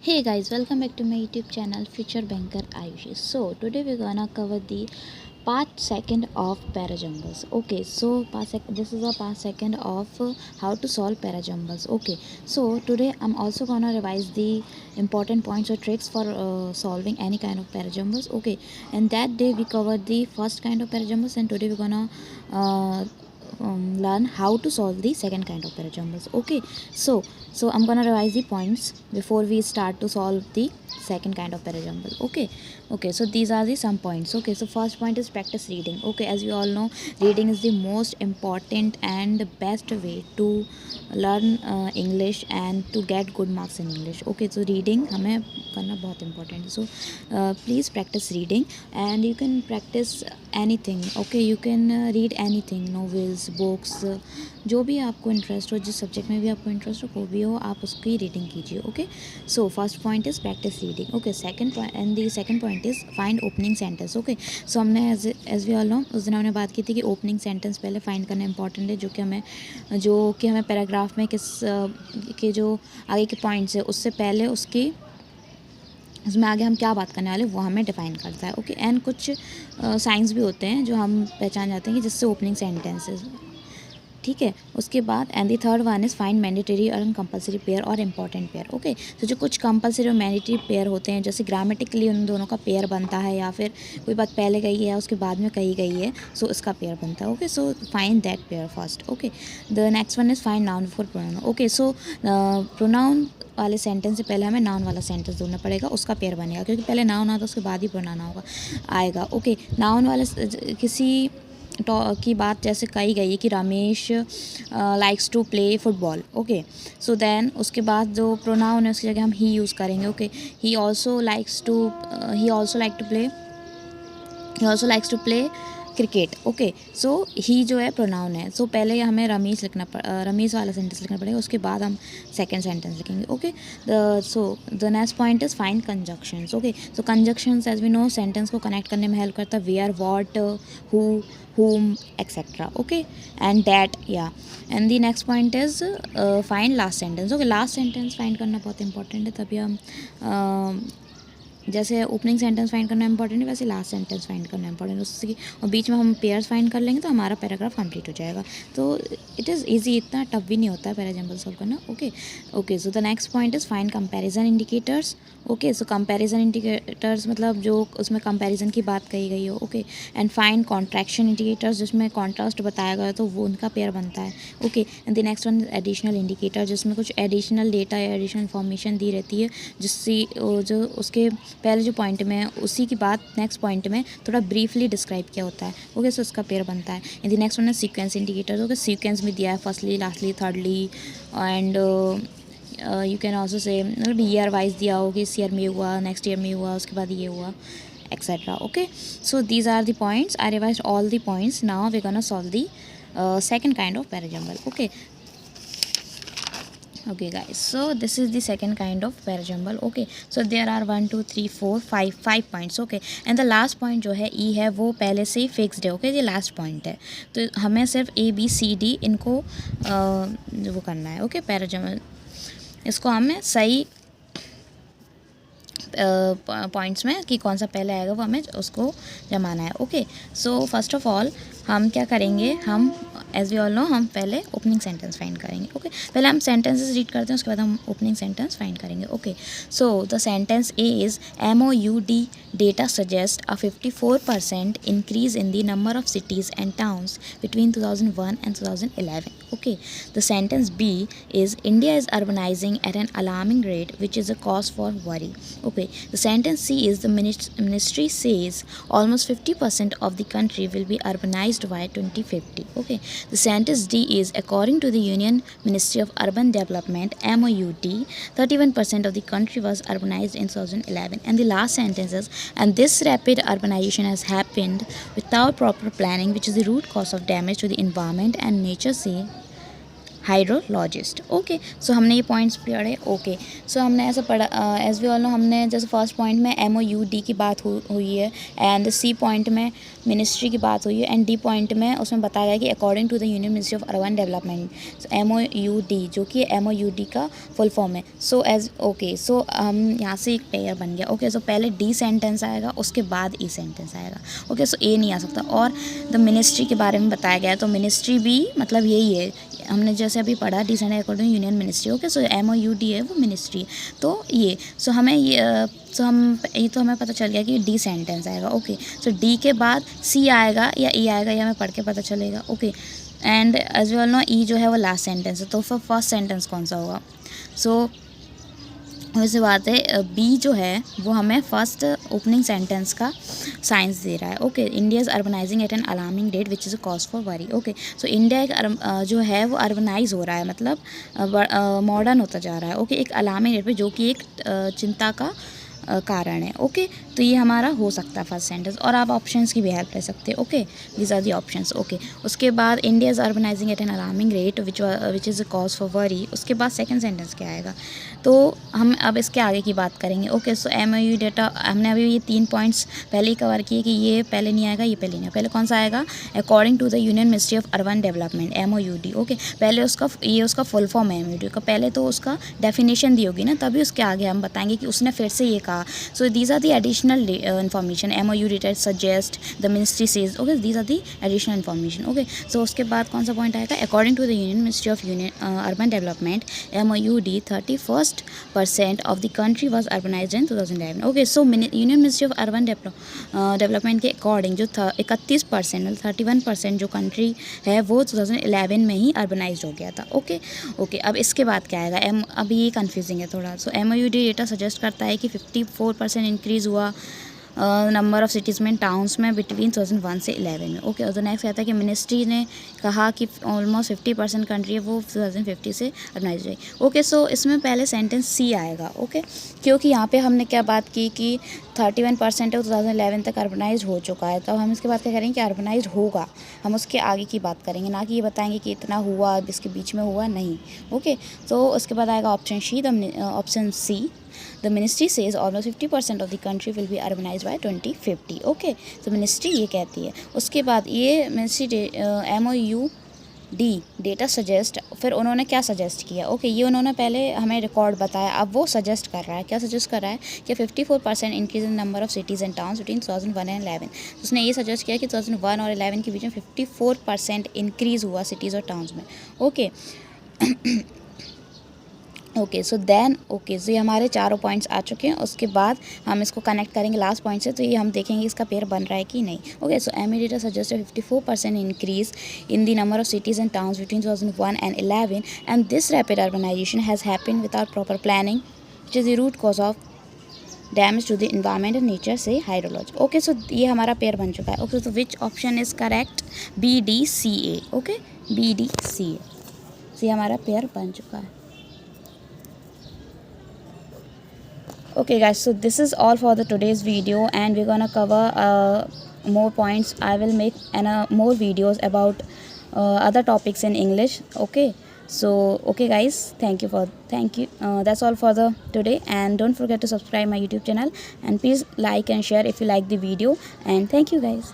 Hey guys, welcome back to my YouTube channel Future Banker Ayushi. So today we're gonna cover the part second of parajumbles. Okay, so this is a part second of how to solve parajumbles. Okay, so today I'm also gonna revise the important points or tricks for solving any kind of parajumbles. Okay, and that day we covered the first kind of parajumbles, and today we're gonna learn how to solve the second kind of parajumbles. Okay, so I'm gonna revise the points before we start to solve the second kind of parajumble. Okay, so these are the some points. Okay, so first point is practice reading. Okay, as we all know, reading is the most important and best way to learn English and to get good marks in English. Okay, so reading हमें करना बहुत important है. So please practice reading, and you can practice anything. Okay, you can read anything, novels, books, जो भी आपको interest हो, जिस subject में भी आपको इंटरेस्ट हो, वो भी हो, आप उसकी रीडिंग कीजिए. Okay, so first point is practice reading. Okay, second point and the second point is find opening sentence. Okay, so हमने एज वी ऑल नो उस दिन हमने बात की थी कि ओपनिंग सेंटेंस पहले फाइंड करना इंपॉर्टेंट है, जो कि हमें पैराग्राफ में किस के जो आगे के पॉइंट्स है उससे पहले उसमें आगे हम क्या बात करने वाले वो हमें डिफाइन करता है. ओके, एंड कुछ साइंस भी होते हैं जो हम पहचान जाते हैं कि जिससे ओपनिंग सेंटेंसेस. ठीक है, उसके बाद and the third one is find mandatory और कंपलसरी पेयर और इंपॉर्टेंट पेयर. ओके, तो जो कुछ कंपलसरी और मैंडेटरी पेयर होते हैं, जैसे ग्रामेटिकली उन दोनों का पेयर बनता है, या फिर कोई बात पहले कही है उसके बाद में कही गई है, सो इसका पेयर बनता है. Okay, so find that pair first. Okay, the next one is find noun before pronoun. Okay, so pronoun वाले सेंटेंस से पहले हमें नाउन वाला सेंटेंस ढूंढना पड़ेगा, उसका पेयर बनेगा, क्योंकि पहले नाउन आता है उसके बाद ही प्रोनाउन आएगा. ओके, नाउन वाले किसी की बात जैसे कही गई है कि Ramesh likes to play football. Okay, so then उसके बाद जो प्रोनाउन है उसकी जगह हम ही यूज़ करेंगे. Okay, he also likes to play cricket. Okay, so he जो है प्रोनाउन है, सो पहले हमें रमेश वाला सेंटेंस लिखना पड़ेगा, उसके बाद हम सेकंड सेंटेंस लिखेंगे. Okay, the next point is find conjunctions. Okay, so conjunctions as we know sentence को कनेक्ट करने में हेल्प करता है. Where, what, who, whom, etc. Okay, and that, yeah. And the next point is find last sentence. Okay, last sentence find करना बहुत important है, तभी हम जैसे ओपनिंग सेंटेंस फाइंड करना इंपॉर्टेंट है, वैसे लास्ट सेंटेंस फाइंड करना इंपॉर्टेंट है. उससे और बीच में हम पेयर्स फाइंड कर लेंगे तो हमारा पैराग्राफ कंप्लीट हो जाएगा. तो इट इज़ ईजी, इतना टफ भी नहीं होता है पैराजम्बल सॉल्व करना. Okay, so the next point is find comparison indicators. Okay, so comparison indicators मतलब जो उसमें कंपैरिजन की बात कही गई हो. Okay, and find contraction indicators, जिसमें कॉन्ट्रास्ट बताया गया तो वो उनका पेयर बनता है. Okay, and the next one additional indicator, जिसमें कुछ एडिशनल डेटा या एडिशनल इन्फॉर्मेशन दी रहती है, जिससे जो उसके पहले जो पॉइंट में उसी की बात नेक्स्ट पॉइंट में थोड़ा ब्रीफली डिस्क्राइब किया होता है. ओके, सो उसका पेयर बनता है. इन द नेक्स्ट वन है सीक्वेंस इंडिकेटर्स. ओके, सीक्वेंस में दिया है firstly, lastly, thirdly, and you can also say year wise दिया हो कि इस ईयर में हुआ, नेक्स्ट ईयर में हुआ, उसके बाद ये हुआ, etcetera. Okay, so these are the points. I revised all the points. Now we gonna solve the second kind of parajumble. Okay guys, so this is the second kind of parajumble. Okay, so there are 1 2 3 4 5 points. Okay, and the last point जो है E है, वो पहले से ही fixed है. Okay, ये last point है, तो हमें सिर्फ ABCD इनको वो करना है. ओके, पैराजम्बल इसको हमें सही पॉइंट्स में कि कौन सा पहले आएगा वो हमें उसको जमाना है. Okay, so first of all हम क्या करेंगे, हम एज वी ऑल नो हम पहले ओपनिंग सेंटेंस फाइंड करेंगे. ओके, पहले हम सेंटेंसेस रीड करते हैं, उसके बाद हम ओपनिंग सेंटेंस फाइंड करेंगे. Okay, so the sentence A is MOUD data suggests a 54% increase in the number of cities and towns between 2001 and 2011. Okay, the sentence B is India is urbanizing at an alarming rate, which is a cause for worry. Okay, the sentence C is the ministry says almost 50% of the country will be urbanized by 2050. Okay, the sentence D is according to the Union Ministry of Urban Development MOUD 31% of the country was urbanized in 2011. And the last sentence is, and this rapid urbanization has happened without proper planning, which is the root cause of damage to the environment and nature. Say hydrologist. Okay, so हमने ये points पढ़े। Okay, so हमने ऐसा पढ़ा, as we all no, हमने जैसे first point में MOUD की बात हुई है, एंड सी पॉइंट में मिनिस्ट्री की बात हुई है, एंड डी पॉइंट में उसमें बताया गया कि according to the union ministry of urban development, MOUD, जो कि MOUD का फुल फॉर्म है। सो एज ओके, सो हम यहाँ से एक पेयर बन गया। ओके, सो पहले डी सेंटेंस आएगा, उसके बाद ई सेंटेंस आएगा। ओके, सो ए नहीं आ सकता। और द मिनिस्ट्री के बारे में बताया गया है, तो मिनिस्ट्री भी मतलब यही है, हमने जैसे अभी पढ़ा decent according union ministry. Okay, so MOUD है वो मिनिस्ट्री, तो ये सो हमें ये तो हमें पता चल गया कि डी सेंटेंस आएगा। ओके, सो डी के बाद सी आएगा या ई आएगा, या हमें पढ़ के पता चलेगा। Okay, and as we all know E जो है वो लास्ट सेंटेंस है, तो फिर फर्स्ट सेंटेंस कौन सा होगा? सो वैसे बात है, बी जो है वो हमें फर्स्ट ओपनिंग सेंटेंस का साइंस दे रहा है। Okay, India is urbanising at an alarming rate which is a cause for worry. Okay, so India एक जो है वो अर्बनाइज हो रहा है, मतलब मॉडर्न होता जा रहा है। ओके, एक अलार्मिंग रेट पे, जो कि एक चिंता का कारण है। ओके, तो ये हमारा हो सकता है फर्स्ट सेंटेंस, और आप ऑप्शंस की भी हेल्प ले सकते हैं। Okay, these are the options. Okay, उसके बाद India is urbanising at an alarming rate which is a cause for worry. उसके बाद सेकंड सेंटेंस क्या आएगा? तो हम अब इसके आगे की बात करेंगे। ओके, सो MOU डेटा, हमने अभी ये 3 पॉइंट्स पहले ही कवर किए कि ये पहले नहीं आएगा, ये पहले नहीं आएगा। पहले कौन सा आएगा? According to the union ministry of urban development, MOUD। Okay, पहले उसका फुल फॉर्म है MOUD का, पहले तो उसका डेफिनेशन दी होगी ना, तभी उसके आगे हम बताएंगे कि उसने फिर से ये कहा। So these are the additional information MOU details suggest the ministry says. Okay, these are the additional information. Okay, so उसके बाद कौन सा पॉइंट आएगा? According to the Union Ministry of Urban Development, MOUD 31% of the country was urbanized in 2011. Okay, so Union Ministry of Urban Development के according जो 31% मतलब 31% जो country है वो 2011 में ही अर्बनाइज हो गया था। ओके, अब इसके बाद क्या आएगा? अभी ये कन्फ्यूजिंग है थोड़ा। सो MOUD डेटा सजेस्ट करता है कि 54% इंक्रीज़ हुआ नंबर ऑफ़ सिटीज़ में, टाउन्स में बिटवीन 2001 से 11 में। ओके, और द नेक्स्ट कहता है कि मिनिस्ट्री ने कहा कि ऑलमोस्ट 50% कंट्री है वो 2050 से अर्बनाइज हो जाएगी। ओके, सो इसमें पहले सेंटेंस सी आएगा। ओके, क्योंकि यहाँ पे हमने क्या बात की कि 31% है 2011 तक अर्बनाइज हो चुका है, तो हम इसके बाद क्या करेंगे कि अर्बनाइज होगा, हम उसके आगे की बात करेंगे, ना कि ये बताएंगे कि इतना हुआ, इसके बीच में हुआ नहीं। ओके, तो उसके बाद आएगा option C, the ministry says almost 50% of the country will be urbanized by 2050. Okay, तो मिनिस्ट्री ये कहती है। उसके बाद ये मिनिस्ट्री MOUD डेटा सजेस्ट, फिर उन्होंने क्या सजेस्ट किया? ओके, ये उन्होंने पहले हमें रिकॉर्ड बताया, अब वो सजेस्ट कर रहा है। क्या सजेस्ट कर रहा है? कि 54% increase in number of cities and towns between 2001 and 11। उसने ये सजेस्ट किया कि 2001 और 11 के बीच में 54% इंक्रीज़ हुआ सिटीज़ और टाउन्स में। ओके ओके, सो ये हमारे चारों पॉइंट्स आ चुके हैं। उसके बाद हम इसको कनेक्ट करेंगे लास्ट पॉइंट से, तो ये हम देखेंगे इसका पेयर बन रहा है कि नहीं। Okay, so MOUD data suggest 54% increase in the number of cities and towns between 2001 and 11, and this rapid urbanisation has happened without proper planning which is the root cause of damage to the environment and nature से hydrology. Okay, so ये हमारा pair बन चुका है। Okay, तो which option is correct? BDCA। Okay, BDCA, ये हमारा pair बन चुका है। Okay guys, so this is all for the today's video, and we're gonna cover more points. I will make more videos about other topics in English. Okay, so okay guys, thank you. That's all for the today, and don't forget to subscribe my YouTube channel, and please like and share if you like the video, and thank you guys.